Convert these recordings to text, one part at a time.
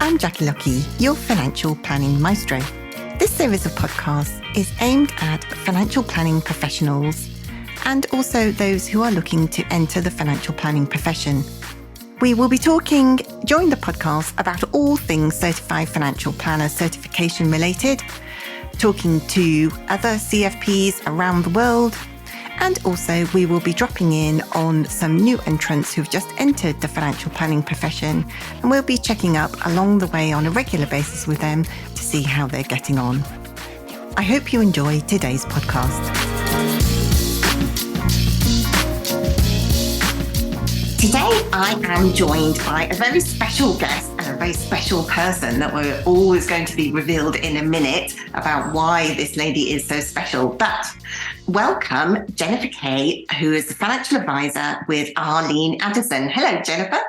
I'm Jackie Lucky, your financial planning maestro. This series of podcasts is aimed at financial planning professionals and also those who are looking to enter the financial planning profession. We will be talking during the podcast about all things Certified Financial Planner certification related, talking to other CFPs around the world, and also we will be dropping in on some new entrants who've just entered the financial planning profession, and we'll be checking up along the way on a regular basis with them to see how they're getting on. I hope you enjoy today's podcast. Today I am joined by a very special guest and a very special person that we're always going to be revealed in a minute about why this lady is so special. But welcome Jennifer Kay, who is the financial advisor with Arlene Addison. Hello, Jennifer.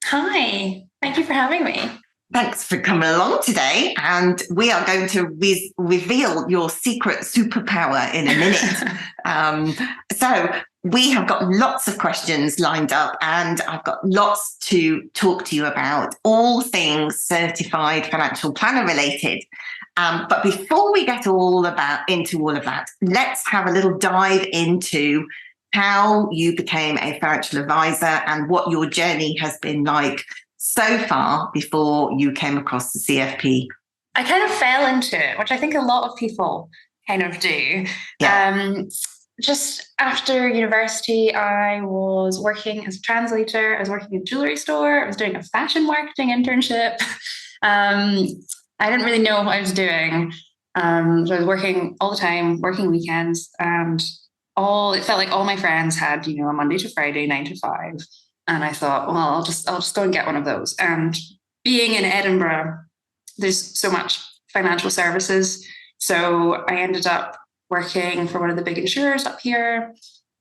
Hi, thank you for having me. Thanks for coming along today. And we are going to reveal your secret superpower in a minute. So we have got lots of questions lined up, and I've got lots to talk to you about, all things certified financial planner related. But before we get into all of that, let's have a little dive into how you became a financial advisor and what your journey has been like so far before you came across the CFP. I kind of fell into it, which I think a lot of people kind of do. Yeah. Just after university, I was working as a translator. I was working in a jewelry store. I was doing a fashion marketing internship. I didn't really know what I was doing. So I was working all the time, working weekends, and it felt like all my friends had, a Monday to Friday, 9 to 5. And I thought, well, I'll just go and get one of those. And being in Edinburgh, there's so much financial services. So I ended up working for one of the big insurers up here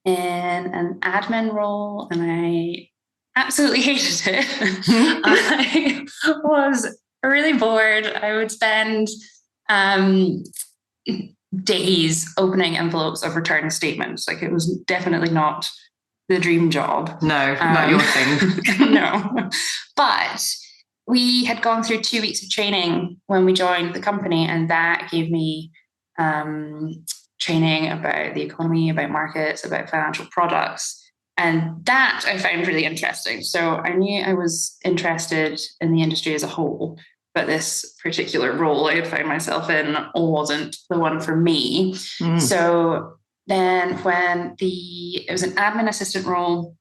in an admin role, and I absolutely hated it. I was really bored. I would spend days opening envelopes of return statements. Like, it was definitely not the dream job. No, not your thing. No. But we had gone through 2 weeks of training when we joined the company, and that gave me training about the economy, about markets, about financial products. And that I found really interesting. So I knew I was interested in the industry as a whole, but this particular role I had found myself in wasn't the one for me. So then when it was an admin assistant role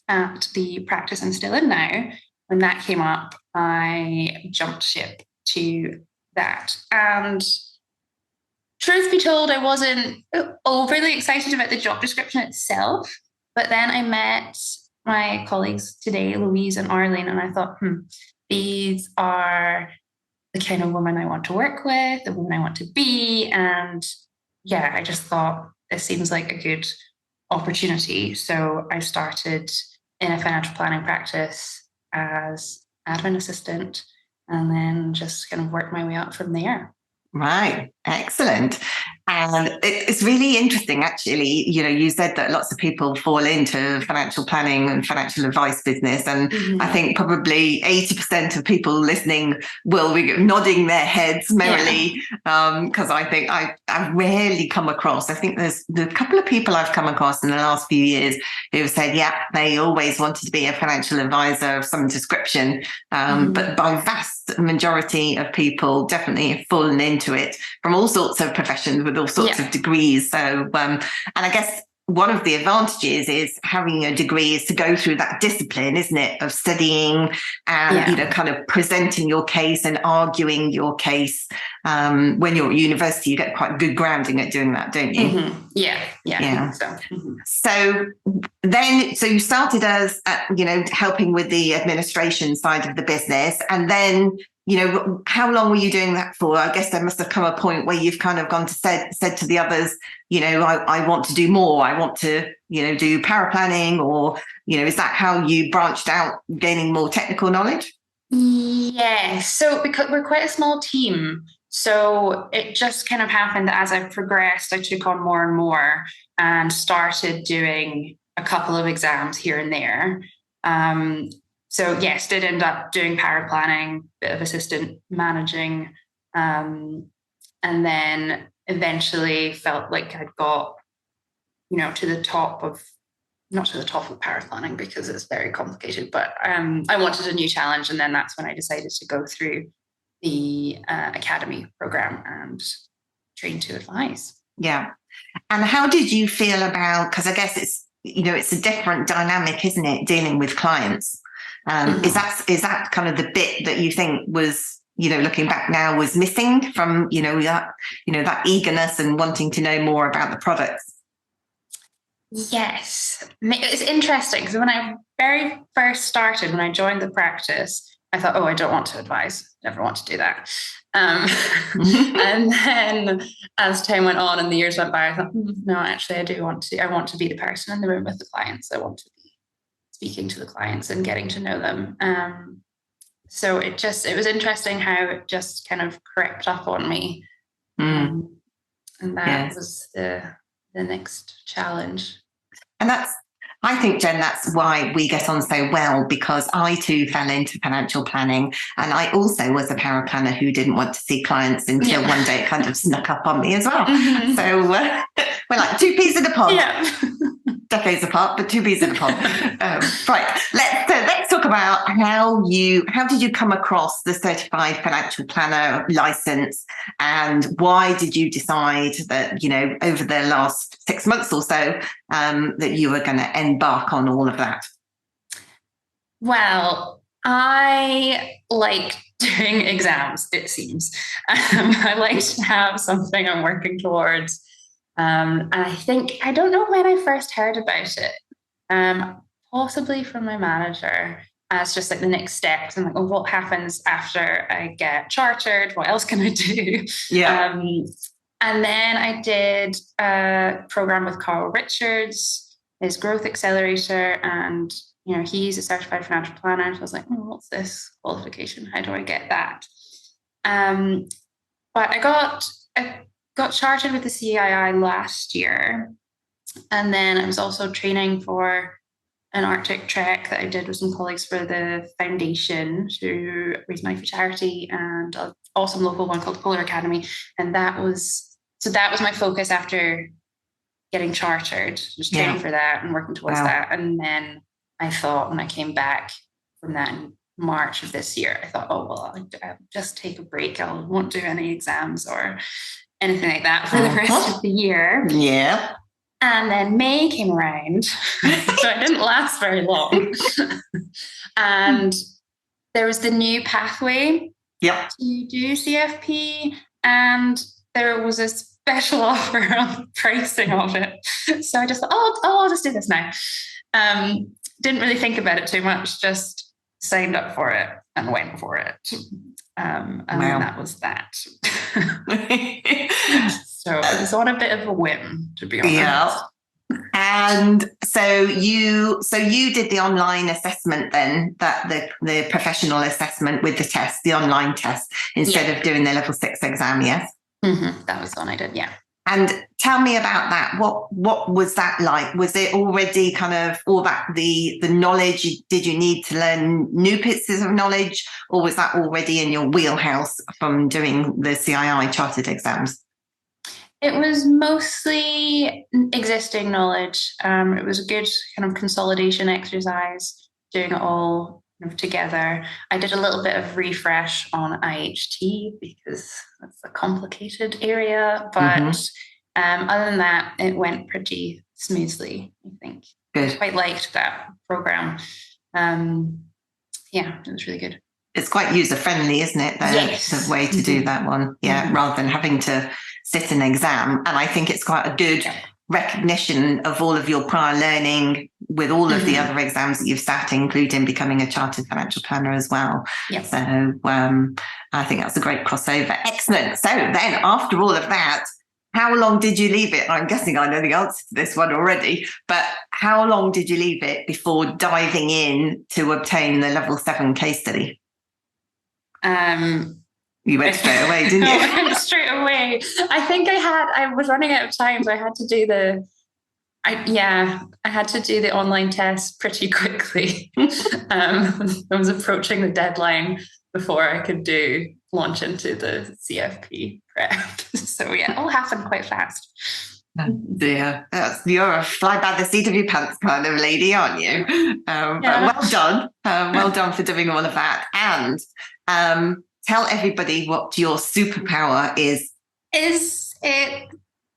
at the practice I'm still in now, when that came up, I jumped ship to that. And truth be told, I wasn't overly excited about the job description itself. But then I met my colleagues today, Louise and Arlene, and I thought, these are the kind of women I want to work with, the women I want to be. And yeah, I just thought this seems like a good opportunity. So I started in a financial planning practice as admin assistant, and then just kind of worked my way up from there. Right. Excellent. And it's really interesting, actually. You said that lots of people fall into financial planning and financial advice business. And I think probably 80% of people listening will be nodding their heads merrily, because I think I've rarely come across, I think there's a couple of people I've come across in the last few years who have said, they always wanted to be a financial advisor of some description. But by vast majority of people definitely have fallen into it from all sorts of professions with all sorts of degrees. So, and I guess one of the advantages is having a degree is to go through that discipline, isn't it, of studying and, kind of presenting your case and arguing your case. When you're at university, you get quite good grounding at doing that, don't you? Yeah. I think so. So then, you started as, helping with the administration side of the business, and then, how long were you doing that for? I guess there must have come a point where you've kind of gone to said to the others, I want to do more. I want to, do power planning, or, is that how you branched out, gaining more technical knowledge? Yeah. So because we're quite a small team, so it just kind of happened that as I progressed, I took on more and more and started doing a couple of exams here and there. So yes, did end up doing power planning, bit of assistant managing, and then eventually felt like I'd got, to the top of, not to the top of power planning because it's very complicated, but I wanted a new challenge. And then that's when I decided to go through the academy program and train to advise. Yeah. And how did you feel about, because I guess it's a different dynamic, isn't it, dealing with clients? Is that kind of the bit that you think was, looking back now, was missing from, that eagerness and wanting to know more about the products? Yes, it's interesting because when I very first started, when I joined the practice, I thought, I don't want to advise, never want to do that. And then as time went on and the years went by, I thought, no, actually, I want to be the person in the room with the clients. I want to be speaking to the clients and getting to know them. So it was interesting how it just kind of crept up on me. And that was the next challenge. And I think, Jen, that's why we get on so well, because I too fell into financial planning. And I also was a power planner who didn't want to see clients until one day it kind of snuck up on me as well. Mm-hmm. So we're like two peas in a pod. Yeah. Decades apart, but two peas in a pod. Right. Let's talk about how did you come across the certified financial planner license, and why did you decide that, over the last 6 months or so, that you were going to embark on all of that? Well, I like doing exams, it seems. I like to have something I'm working towards. And I don't know when I first heard about it, possibly from my manager as just like the next steps. I'm like, what happens after I get chartered? What else can I do? Yeah. And then I did a program with Carl Richards, his growth accelerator. And, he's a certified financial planner. So I was like, what's this qualification? How do I get that? But I got chartered with the CII last year. And then I was also training for an Arctic trek that I did with some colleagues for the foundation to raise money for charity, and an awesome local one called Polar Academy. And that was my focus after getting chartered, just training for that and working towards that. And then I thought, when I came back from that in March of this year, I thought, I'll just take a break. I won't do any exams or anything like that for the rest of the year. Yeah. And then May came around, so it didn't last very long. And there was the new pathway to do CFP, and there was a special offer on the pricing of it. So I just thought, I'll just do this now. Didn't really think about it too much, just signed up for it and went for it. And then that was that. So it was on a bit of a whim, to be honest. Yeah. And so you did the online assessment then, that the professional assessment with the test, the online test, instead of doing the level 6 exam, yes? Mm-hmm. That was the one I did, yeah. And tell me about that. What was that like? Was it already kind of all that, the knowledge? Did you need to learn new pieces of knowledge, or was that already in your wheelhouse from doing the CII chartered exams? It was mostly existing knowledge. It was a good kind of consolidation exercise, doing it all together. I did a little bit of refresh on IHT because that's a complicated area, but other than that, it went pretty smoothly, I think. Good. I quite liked that program. It was really good. It's quite user-friendly, isn't it? The way to do that one. Yeah, rather than having to sit an exam. And I think it's quite a good recognition of all of your prior learning with all of the other exams that you've sat, including becoming a chartered financial planner as well. Yep. So I think that's a great crossover. Excellent. So then after all of that, how long did you leave it? I'm guessing I know the answer to this one already, but how long did you leave it before diving in to obtain the level 7 case study? You went straight away, didn't you? I went straight away. I think I was running out of time, so I had to do I had to do the online test pretty quickly. I was approaching the deadline before I could launch into the CFP prep. So yeah, it all happened quite fast. Oh dear, you're a fly by the seat of your pants kind of lady, aren't you? But well done. Well done for doing all of that. And tell everybody what your superpower is. Is it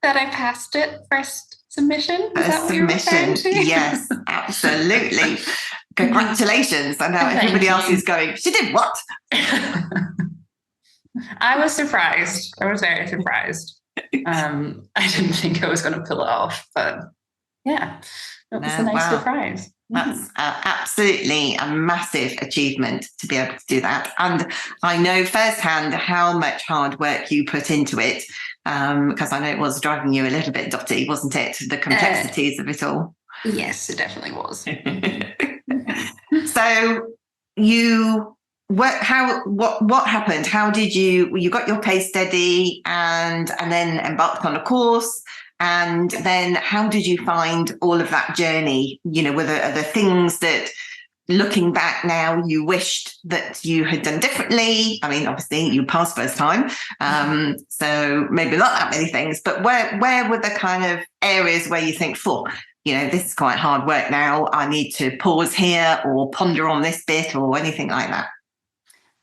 that I passed it first submission? Is that what you're referring to? Yes, absolutely. Congratulations. And now everybody else is going, she did what? I was surprised. I was very surprised. I didn't think I was going to pull it off, but yeah, it was a nice surprise. That's absolutely a massive achievement to be able to do that. And I know firsthand how much hard work you put into it, because I know it was driving you a little bit dotty, wasn't it? The complexities of it all. Yes, it definitely was. So what happened? How did you got your case study and then embarked on a course? And then how did you find all of that journey? Were the things that, looking back now, you wished that you had done differently? I mean, obviously you passed first time, so maybe not that many things, but where were the kind of areas where you think, this is quite hard work now, I need to pause here or ponder on this bit or anything like that?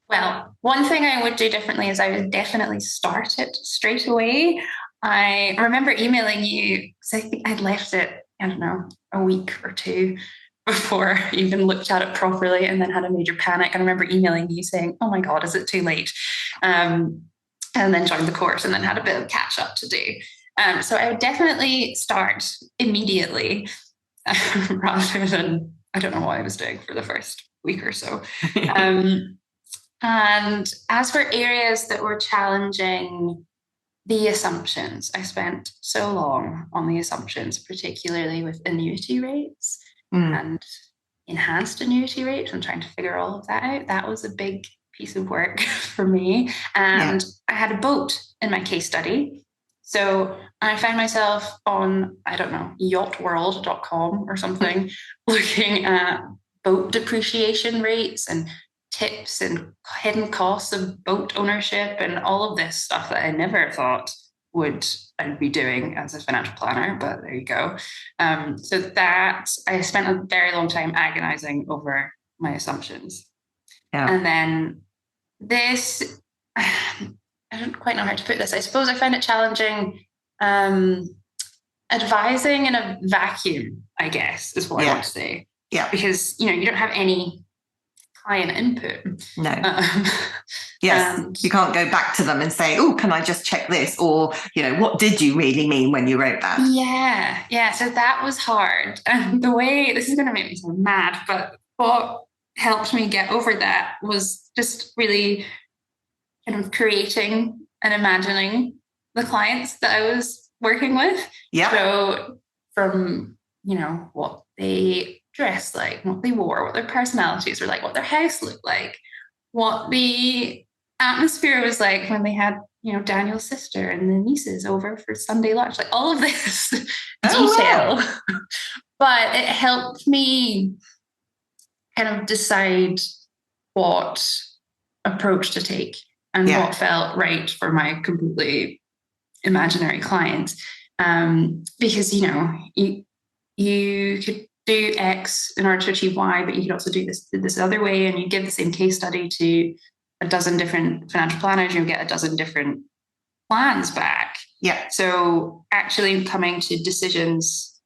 Well, one thing I would do differently is I would definitely start it straight away. I remember emailing you because I think I'd left it, I don't know, a week or two before I even looked at it properly, and then had a major panic. I remember emailing you saying, oh my God, is it too late? And then joined the course and then had a bit of catch up to do. So I would definitely start immediately rather than, I don't know what I was doing for the first week or so. And as for areas that were challenging, the assumptions. I spent so long on the assumptions, particularly with annuity rates and enhanced annuity rates, and trying to figure all of that out. That was a big piece of work for me. And I had a boat in my case study. So I found myself on, I don't know, yachtworld.com or something, looking at boat depreciation rates and tips and hidden costs of boat ownership and all of this stuff that I never thought I'd be doing as a financial planner, but there you go. So that I spent a very long time agonizing over my assumptions. Yeah. And then this, I don't quite know how to put this. I suppose I find it challenging advising in a vacuum, I guess, is what I want to say. Yeah. Because, you don't have any client input. No. Yes. You can't go back to them and say, oh, can I just check this? Or, what did you really mean when you wrote that? Yeah. Yeah. So that was hard. And the way, this is going to make me sound mad, but what helped me get over that was just really kind of creating and imagining the clients that I was working with. Yeah. So from, what they dressed like, what they wore, what their personalities were like, what their house looked like, what the atmosphere was like when they had, Daniel's sister and the nieces over for Sunday lunch, like all of this detail. Wow. But it helped me kind of decide what approach to take and what felt right for my completely imaginary clients. Because, you could do X in order to achieve Y, but you could also do this other way, and you give the same case study to a dozen different financial planners, you'll get a dozen different plans back. Yeah. So actually coming to decisions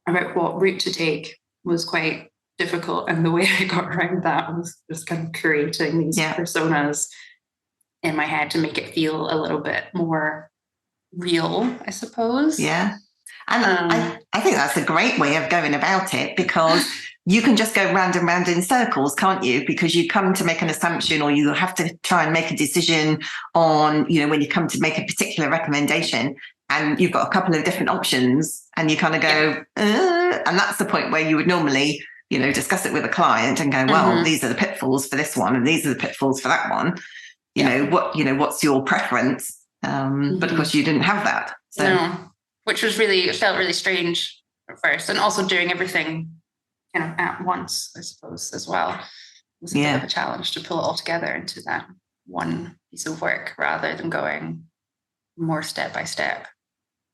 about what route to take was quite difficult. And the way I got around that was just kind of creating these personas in my head to make it feel a little bit more real, I suppose. Yeah. And I think that's a great way of going about it, because you can just go round and round in circles, can't you? Because you come to make an assumption, or you have to try and make a decision on, when you come to make a particular recommendation, and you've got a couple of different options, and you kind of go, and that's the point where you would normally, discuss it with a client and go, well, these are the pitfalls for this one, and these are the pitfalls for that one. What's your preference? But of course you didn't have that. So. No. which was it felt really strange at first. And also doing everything kind of at once, I suppose, as well. It was a bit of a challenge to pull it all together into that one piece of work rather than going more step by step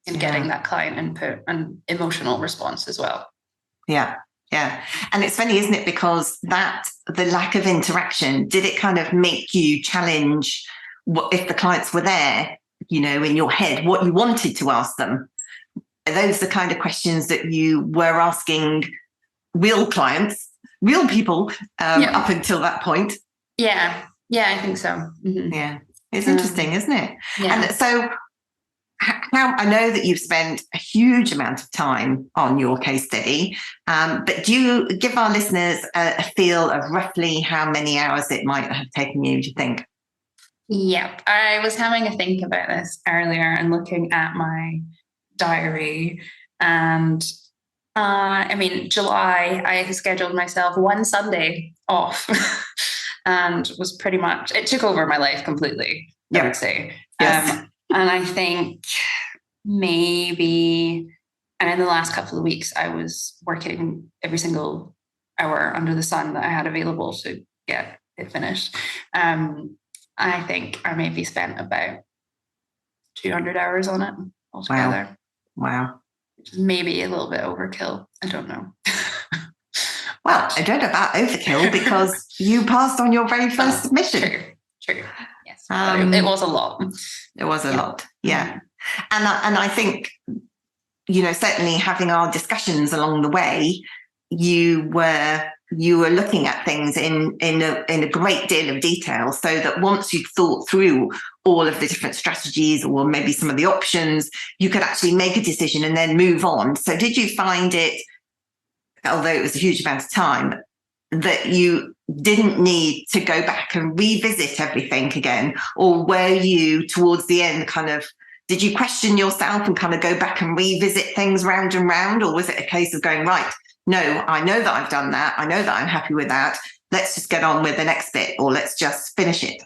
and getting that client input and emotional response as well. Yeah. Yeah. And it's funny, isn't it? Because the lack of interaction, did it kind of make you challenge what if the clients were there, in your head, what you wanted to ask them? Are those the kind of questions that you were asking real clients, real people up until that point? Yeah. Yeah, I think so. Mm-hmm. Yeah. It's interesting, isn't it? Yeah. And so how I know that you've spent a huge amount of time on your case study, but do you give our listeners a feel of roughly how many hours it might have taken you, do you think? Yep. I was having a think about this earlier and looking at my diary. And July, I scheduled myself one Sunday off and was pretty much, it took over my life completely, I would say. Yes. And I think maybe, and in the last couple of weeks, I was working every single hour under the sun that I had available to get it finished. I think I maybe spent about 200 hours on it altogether. Wow. Which is maybe a little bit overkill. I don't know. Well, I don't know about overkill because you passed on your very first submission. True. Yes. It was a lot. It was a lot. Yeah. And I think, certainly having our discussions along the way, you were looking at things in a great deal of detail, so that once you'd thought through all of the different strategies or maybe some of the options, you could actually make a decision and then move on. So did you find it, although it was a huge amount of time, that you didn't need to go back and revisit everything again? Or were you towards the end did you question yourself and kind of go back and revisit things round and round? Or was it a case of going, right, no, I know that I've done that. I know that I'm happy with that. Let's just get on with the next bit, or let's just finish it?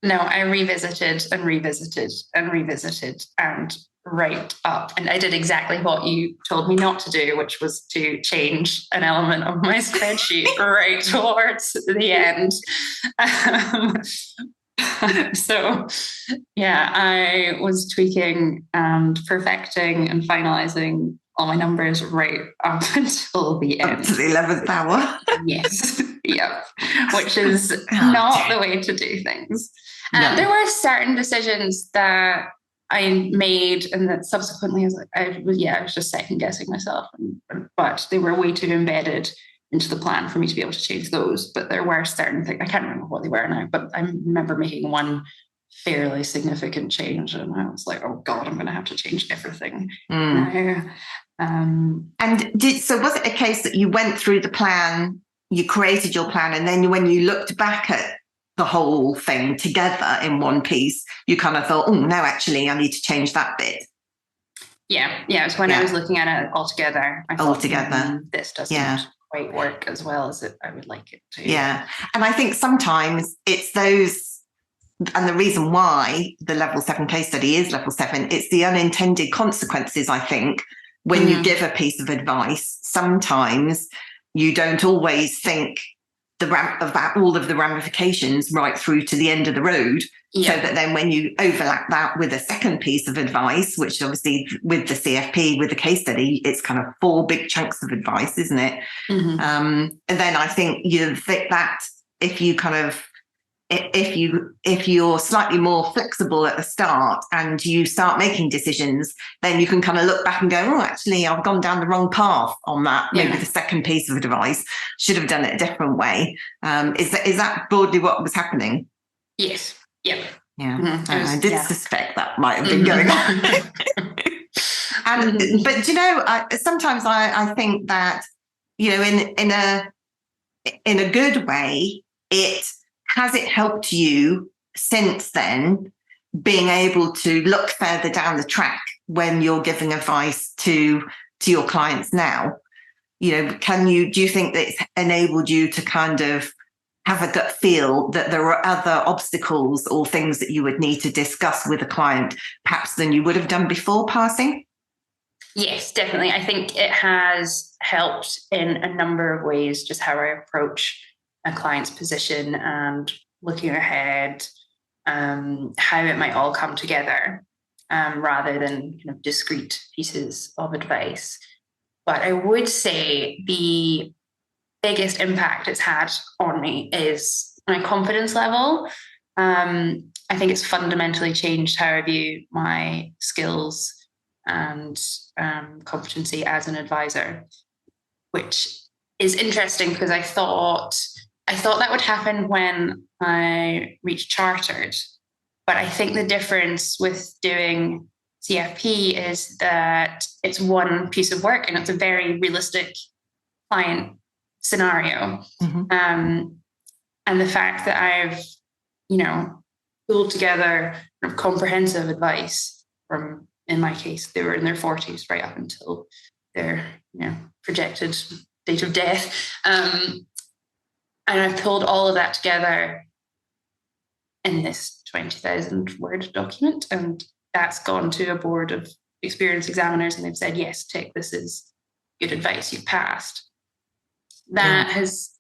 No, I revisited and revisited and revisited and right up. And I did exactly what you told me not to do, which was to change an element of my spreadsheet right towards the end. So, I was tweaking and perfecting and finalizing all my numbers right up until the end. Up to the 11th hour. Yes. Yep. Which is not the way to do things. No. There were certain decisions that I made and that subsequently I was just second guessing myself, but they were way too embedded into the plan for me to be able to change those. But there were certain things, I can't remember what they were now, but I remember making one fairly significant change and I was like, oh God, I'm going to have to change everything now. So was it a case that you went through the plan, you created your plan, and then when you looked back at the whole thing together in one piece, you kind of thought, oh, no, actually, I need to change that bit? Yeah. It was when I was looking at it all together. I thought, this doesn't quite work as well as I would like it to. Yeah. And I think sometimes it's those, and the reason why the level 7 case study is level 7, it's the unintended consequences, I think, when you give a piece of advice. Sometimes you don't always think about all of the ramifications right through to the end of the road. So that then when you overlap that with a second piece of advice, which obviously with the CFP, with the case study, it's kind of 4 big chunks of advice, isn't it? And then I think you think that if you're slightly more flexible at the start and you start making decisions, then you can kind of look back and go, oh, actually, I've gone down the wrong path on that. Maybe the second piece of advice should have done it a different way. Is that broadly what was happening? Yes. Yep. Yeah. I did suspect that might have been going on. But sometimes I think that, in a good way, has it helped you since then being able to look further down the track when you're giving advice to your clients now? Do you think that it's enabled you to kind of have a gut feel that there are other obstacles or things that you would need to discuss with a client, perhaps than you would have done before passing? Yes, definitely. I think it has helped in a number of ways, just how I approach a client's position and looking ahead, how it might all come together, rather than kind of discrete pieces of advice. But I would say the biggest impact it's had on me is my confidence level. I think it's fundamentally changed how I view my skills and competency as an advisor, which is interesting because I thought that would happen when I reached chartered. But I think the difference with doing CFP is that it's one piece of work and it's a very realistic client scenario. And the fact that I've, pulled together comprehensive advice from, in my case, they were in their 40s right up until their projected date of death. And I've pulled all of that together in this 20,000 word document. And that's gone to a board of experienced examiners and they've said, yes, tick, this is good advice, you've passed. That has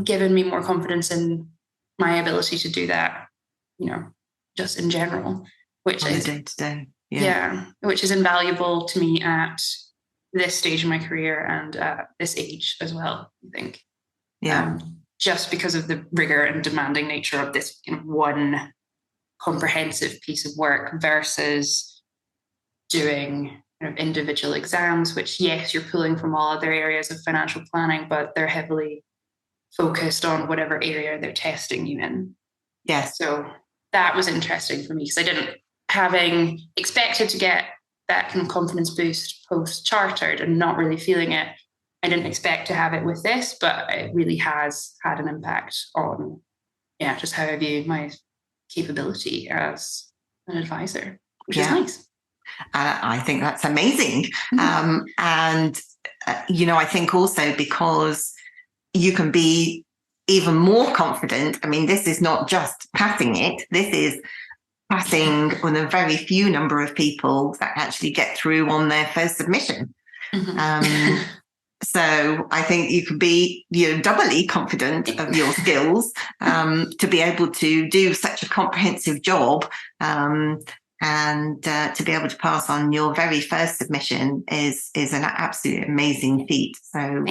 given me more confidence in my ability to do that, just in general, which is day-to-day. Which is invaluable to me at this stage in my career and at this age as well, I think. Just because of the rigor and demanding nature of this one comprehensive piece of work versus doing individual exams, which, yes, you're pulling from all other areas of financial planning, but they're heavily focused on whatever area they're testing you in. Yes. So that was interesting for me because having expected to get that kind of confidence boost post-chartered and not really feeling it, I didn't expect to have it with this, but it really has had an impact on, just how I view my capability as an advisor, which is nice. I think that's amazing. And I think also because you can be even more confident. I mean, this is not just passing it. This is passing on a very few number of people that actually get through on their first submission. So I think you can be, doubly confident of your skills to be able to do such a comprehensive job. And to be able to pass on your very first submission is an absolutely amazing feat. So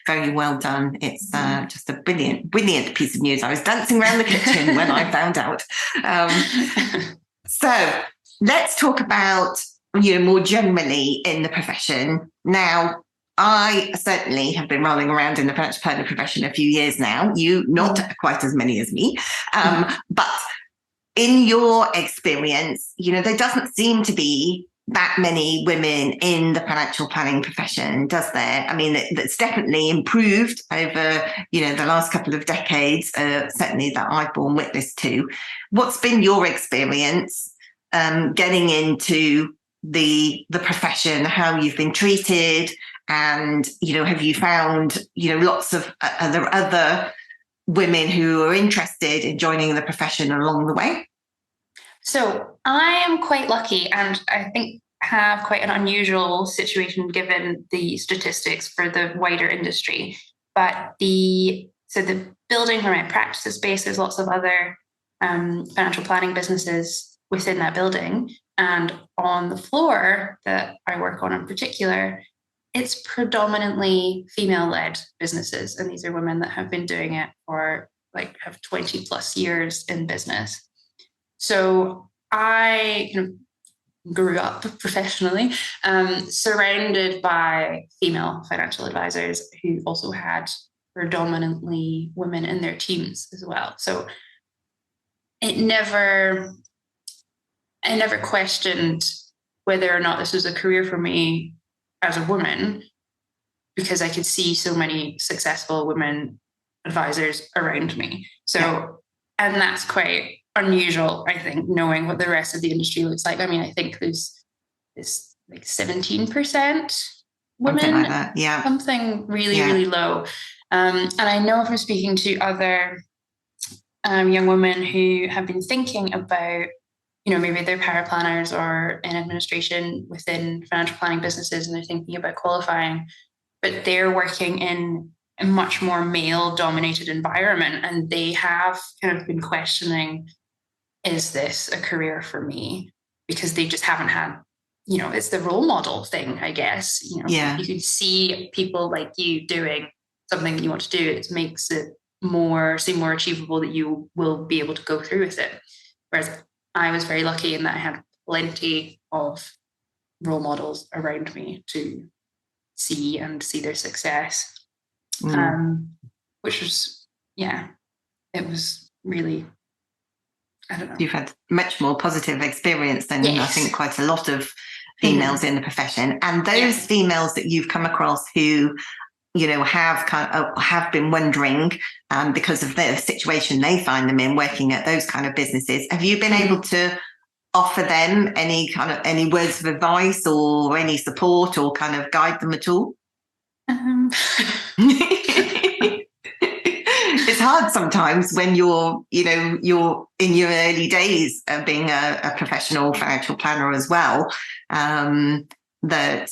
very well done. It's just a brilliant piece of news. I was dancing around the kitchen when I found out. So let's talk about, more generally in the profession. Now, I certainly have been rolling around in the financial planning profession a few years now. You not quite as many as me, but in your experience, there doesn't seem to be that many women in the financial planning profession, does there? I mean, it's definitely improved over, the last couple of decades, certainly that I've borne witness to. What's been your experience getting into the profession, how you've been treated, and, have you found, lots of other women who are interested in joining the profession along the way? So I am quite lucky and I think have quite an unusual situation given the statistics for the wider industry. But the building where my practice is based, there's lots of other financial planning businesses within that building. And on the floor that I work on in particular, it's predominantly female-led businesses. And these are women that have been doing it for have 20 plus years in business. So I grew up professionally, surrounded by female financial advisors who also had predominantly women in their teams as well. So I never questioned whether or not this was a career for me as a woman, because I could see so many successful women advisors around me. So, and that's quite unusual, I think, knowing what the rest of the industry looks like. I mean, I think there's this 17% women, something like that. Yeah. Something really, really low. And I know from speaking to other young women who have been thinking about, maybe they're power planners or in administration within financial planning businesses, and they're thinking about qualifying, but they're working in a much more male-dominated environment, and they have kind of been questioning, is this a career for me? Because they just haven't had, it's the role model thing, I guess. You can see people like you doing something that you want to do. It makes it seem more achievable that you will be able to go through with it. Whereas I was very lucky in that I had plenty of role models around me to see their success. Which was, it was really, I don't know. You've had much more positive experience than I think quite a lot of females in the profession. And those females that you've come across who, have been wondering because of the situation they find them in working at those kind of businesses, have you been able to offer them any words of advice or any support or kind of guide them at all? It's hard sometimes when you're in your early days of being a professional financial planner as well. That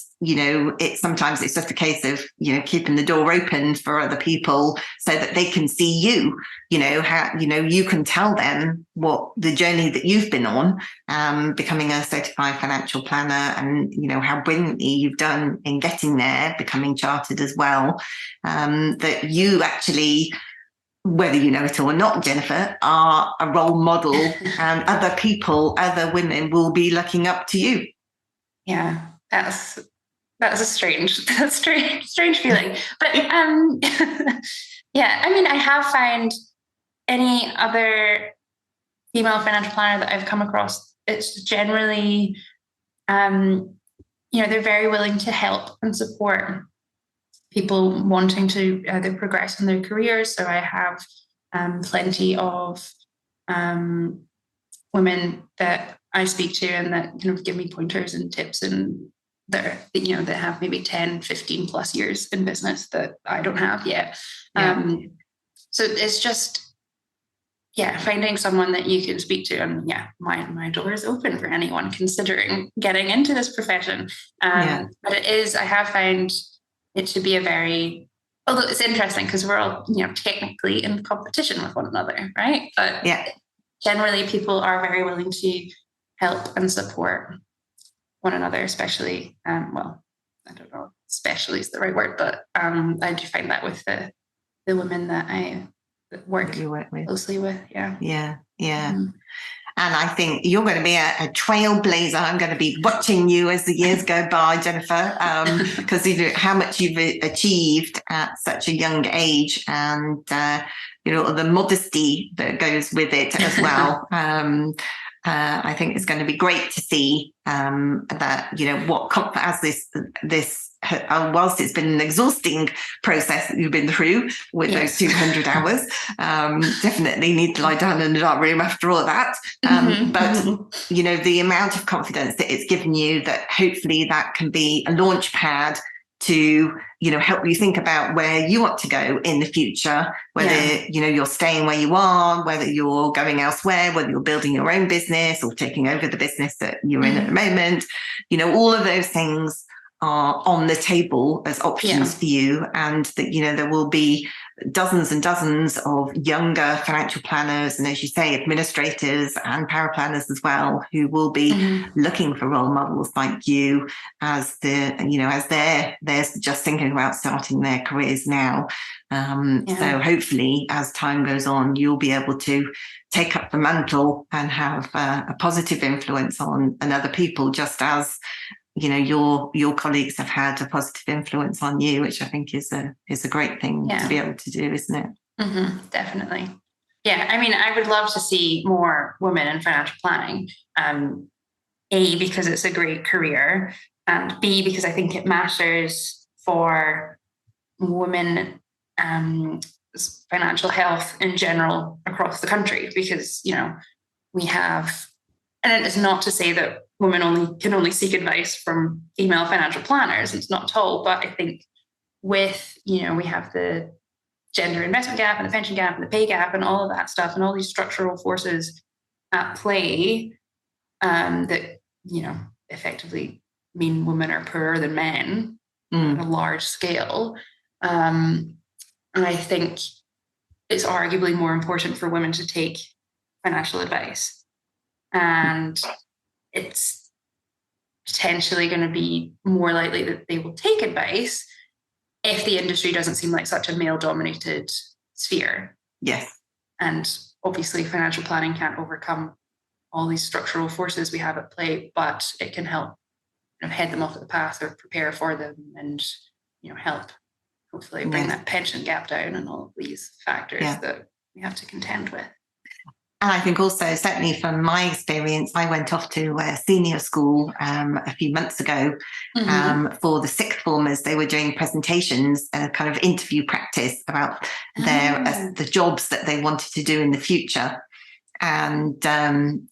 sometimes it's just a case of keeping the door open for other people so that they can see you. How you can tell them what the journey that you've been on, becoming a certified financial planner, and how brilliantly you've done in getting there, becoming chartered as well. That you actually, whether you know it or not, Jennifer, are a role model, and other women will be looking up to you. Yeah, that's a strange feeling. But I have found any other female financial planner that I've come across, it's generally, they're very willing to help and support people wanting to either progress in their careers. So I have plenty of women that I speak to and that kind of give me pointers and tips, and that have maybe 10, 15 plus years in business that I don't have yet. So it's just, finding someone that you can speak to. And my door is open for anyone considering getting into this profession. But I have found it to be although it's interesting because we're all, technically in competition with one another, right? But generally people are very willing to help and support one another, especially, I don't know, especially is the right word, but I do find that with the women that I work with. Closely with. And I think you're going to be a trailblazer. I'm going to be watching you as the years go by, Jennifer, because how much you've achieved at such a young age, and the modesty that goes with it as well. I think it's going to be great to see that as this whilst it's been an exhausting process that you've been through with those 200 hours, definitely need to lie down in a dark room after all that. But the amount of confidence that it's given you, that hopefully that can be a launch pad to help you think about where you want to go in the future, whether you're staying where you are, whether you're going elsewhere, whether you're building your own business or taking over the business that you're in at the moment. All of those things are on the table as options for you, and that there will be dozens and dozens of younger financial planners, and as you say, administrators and power planners as well, who will be looking for role models like you as they're just thinking about starting their careers now. So hopefully as time goes on, you'll be able to take up the mantle and have a positive influence on other people, just as your colleagues have had a positive influence on you, which I think is a great thing to be able to do, isn't it? Definitely. Yeah, I would love to see more women in financial planning. A, because it's a great career, and B, because I think it matters for women financial health in general across the country, because we have, and it's not to say that women can only seek advice from female financial planners. It's not at all. But I think with, we have the gender investment gap and the pension gap and the pay gap and all of that stuff and all these structural forces at play that, effectively mean women are poorer than men on a large scale. And I think it's arguably more important for women to take financial advice. And it's potentially going to be more likely that they will take advice if the industry doesn't seem like such a male-dominated sphere. Yes. And obviously financial planning can't overcome all these structural forces we have at play, but it can help head them off at the path or prepare for them and, help hopefully bring that pension gap down and all of these factors that we have to contend with. And I think also, certainly from my experience, I went off to a senior school a few months ago for the sixth formers. They were doing presentations, kind of interview practice about the jobs that they wanted to do in the future. And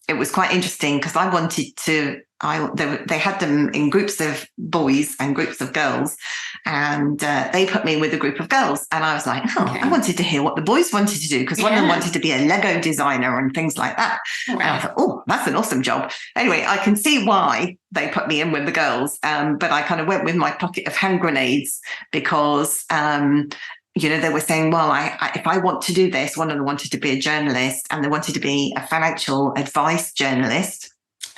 it was quite interesting because I wanted to, they had them in groups of boys and groups of girls, and they put me with a group of girls. And I was like, I wanted to hear what the boys wanted to do, because one of them wanted to be a Lego designer and things like that. Wow. And I thought, that's an awesome job. Anyway, I can see why they put me in with the girls, but I kind of went with my pocket of hand grenades because they were saying, well, if I want to do this, one of them wanted to be a journalist and they wanted to be a financial advice journalist.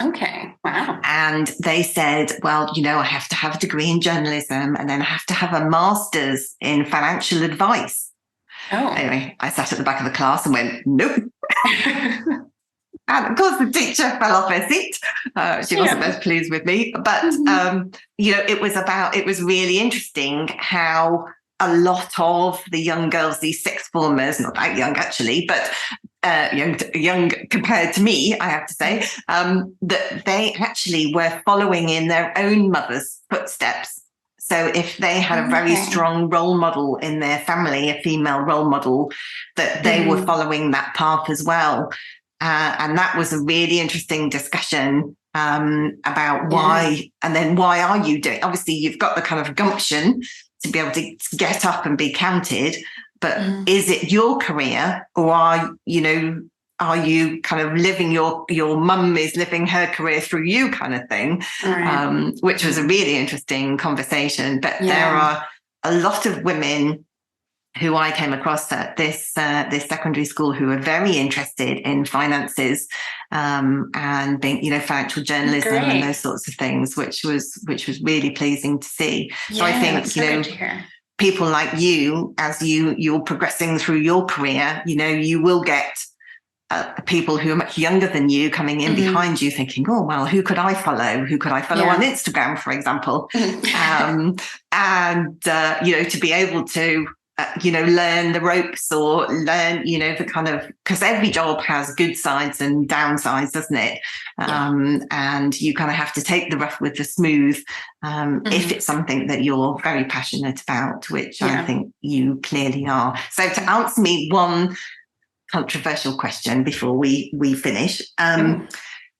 Okay. Wow. And they said, well, I have to have a degree in journalism and then I have to have a master's in financial advice. Oh. Anyway, I sat at the back of the class and went, nope. And of course, the teacher fell off her seat. She wasn't most pleased with me. But, it was really interesting how a lot of the young girls, these sixth formers, not that young actually, but young compared to me, I have to say, that they actually were following in their own mother's footsteps. So if they had a very strong role model in their family, a female role model, that they were following that path as well. And that was a really interesting discussion about why, and then why are you doing? Obviously, you've got the kind of gumption to be able to get up and be counted, but is it your career, or are you kind of living your mum is living her career through you kind of thing, which was a really interesting conversation. But there are a lot of women who I came across at this secondary school who are very interested in finances and being, financial journalism and those sorts of things, which was really pleasing to see. So I think, people like you, as you're progressing through your career, you will get people who are much younger than you coming in behind you thinking, oh, well, who could I follow? Who could I follow on Instagram, for example? To be able to learn the ropes or learn, the kind of, because every job has good sides and downsides, doesn't it? And you kind of have to take the rough with the smooth if it's something that you're very passionate about, which I think you clearly are. So to answer me one controversial question before we finish,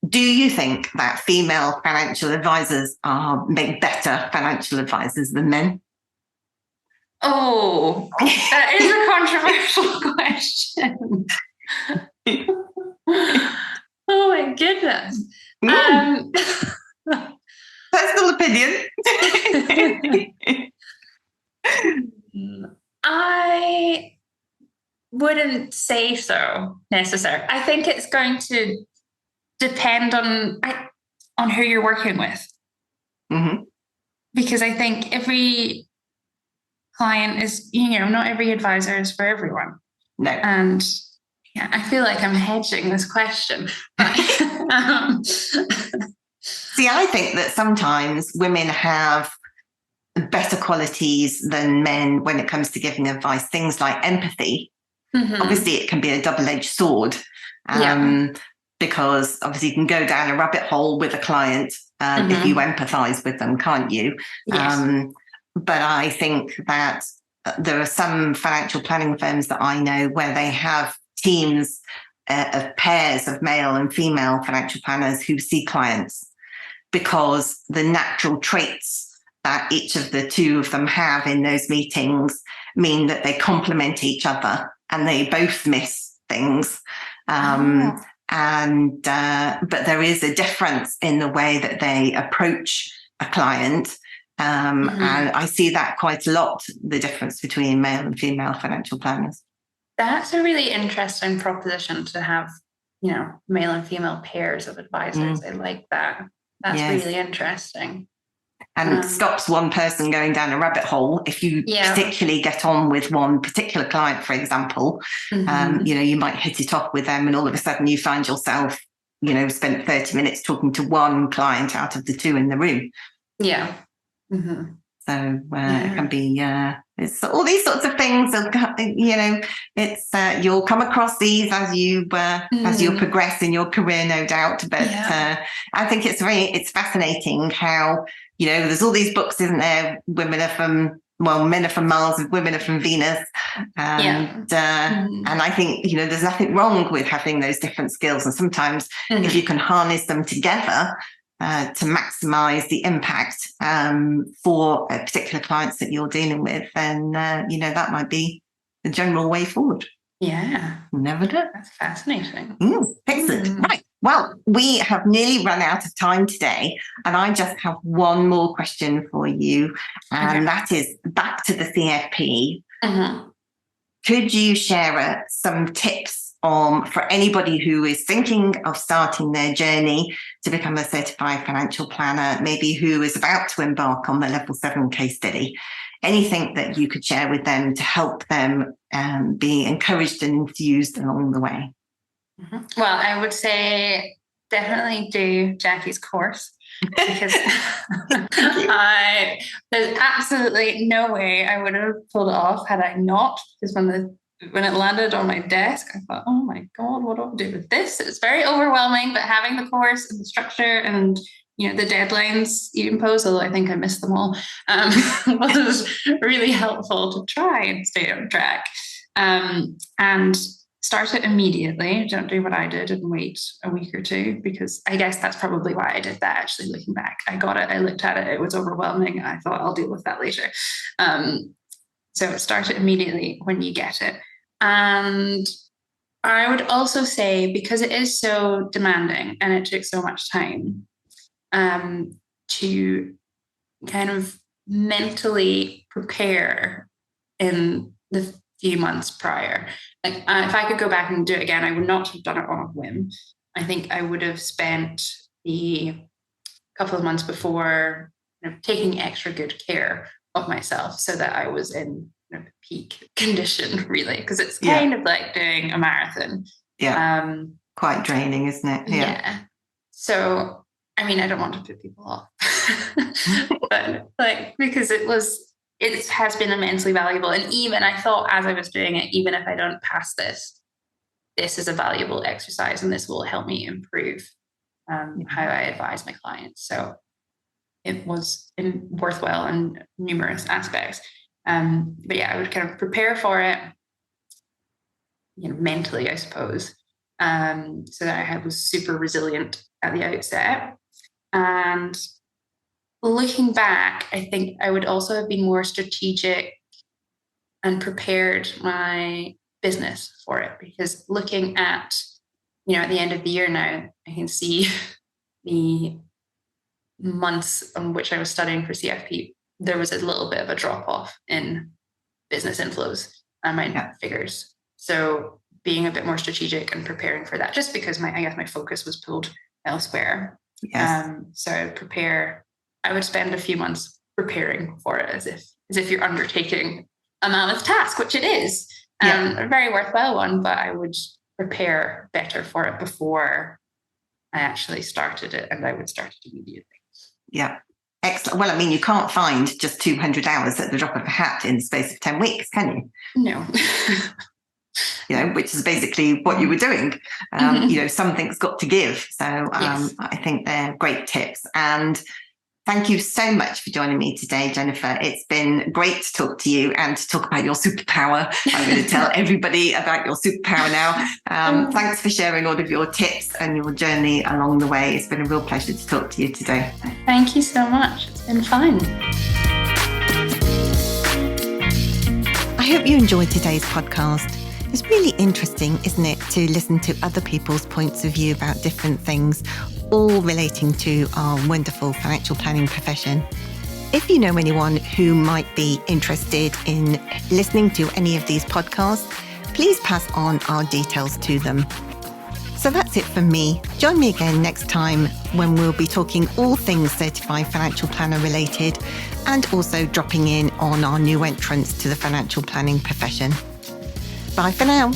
do you think that female financial advisors make better financial advisors than men? Oh, that is a controversial question. Oh my goodness. Personal opinion. I wouldn't say so necessarily. I think it's going to depend on who you're working with. Because I think every client is, not every advisor is for everyone. No. And I feel like I'm hedging this question. See, I think that sometimes women have better qualities than men when it comes to giving advice, things like empathy. Obviously, it can be a double-edged sword because obviously you can go down a rabbit hole with a client if you empathize with them, can't you? Yes. But I think that there are some financial planning firms that I know where they have teams of pairs of male and female financial planners who see clients, because the natural traits that each of the two of them have in those meetings mean that they complement each other and they both miss things. But there is a difference in the way that they approach a client. And I see that quite a lot, the difference between male and female financial planners. That's a really interesting proposition to have, male and female pairs of advisors. I like that. That's really interesting. And stops one person going down a rabbit hole. If you particularly get on with one particular client, for example, you might hit it off with them and all of a sudden you find yourself, spent 30 minutes talking to one client out of the two in the room. Yeah. So it can be, it's all these sorts of things. It's you'll come across these as you progress in your career, no doubt. But I think it's fascinating how there's all these books, isn't there? Men are from Mars, women are from Venus, and I think there's nothing wrong with having those different skills. And sometimes if you can harness them together. To maximize the impact for particular clients that you're dealing with, then that might be the general way forward. Yeah, never know. That's fascinating. Excellent. Right. Well, we have nearly run out of time today, and I just have one more question for you, and that is back to the CFP. Could you share some tips for anybody who is thinking of starting their journey to become a certified financial planner, maybe who is about to embark on the level 7 case study? Anything that you could share with them to help them be encouraged and enthused along the way? Well, I would say definitely do Jackie's course, because there's absolutely no way I would have pulled it off had I not, because when it landed on my desk, I thought, oh my God, what do I do with this? It's very overwhelming, but having the course and the structure and, the deadlines you impose, although I think I missed them all, was really helpful to try and stay on track. And start it immediately. Don't do what I did and wait a week or two, because I guess that's probably why I did that, actually, looking back. I got it, I looked at it, it was overwhelming. I thought I'll deal with that later. So start it immediately when you get it. And I would also say, because it is so demanding and it took so much time, to kind of mentally prepare in the few months prior. Like, if I could go back and do it again, I would not have done it on a whim. I think I would have spent the couple of months before taking extra good care of myself so that I was in peak condition, really, because it's kind of like doing a marathon. Quite draining, isn't it? So I mean, I don't want to put people off, but because it has been immensely valuable. And even I thought, as I was doing it, even if I don't pass this is a valuable exercise and this will help me improve how I advise my clients. So it was worthwhile in numerous aspects. But I would kind of prepare for it, mentally, I suppose, so that I was super resilient at the outset. And looking back, I think I would also have been more strategic and prepared my business for it, because looking at, at the end of the year now, I can see the months on which I was studying for CFP, there was a little bit of a drop off in business inflows and my figures. So being a bit more strategic and preparing for that, just because my focus was pulled elsewhere. So I would spend a few months preparing for it as if you're undertaking a mammoth task, which it is, a very worthwhile one, but I would prepare better for it before I actually started it, and I would start it immediately. Yeah. Excellent. Well, I mean, you can't find just 200 hours at the drop of a hat in the space of 10 weeks, can you? No. Which is basically what you were doing. Something's got to give. So I think they're great tips. And thank you so much for joining me today, Jennifer. It's been great to talk to you and to talk about your superpower. I'm going to tell everybody about your superpower now. Thanks for sharing all of your tips and your journey along the way. It's been a real pleasure to talk to you today. Thank you so much. It's been fun. hope you enjoyed today's podcast. It's really interesting, isn't it, to listen to other people's points of view about different things, all relating to our wonderful financial planning profession. If you know anyone who might be interested in listening to any of these podcasts, please pass on our details to them. So that's it from me. Join me again next time when we'll be talking all things certified financial planner related, and also dropping in on our new entrants to the financial planning profession. Bye for now.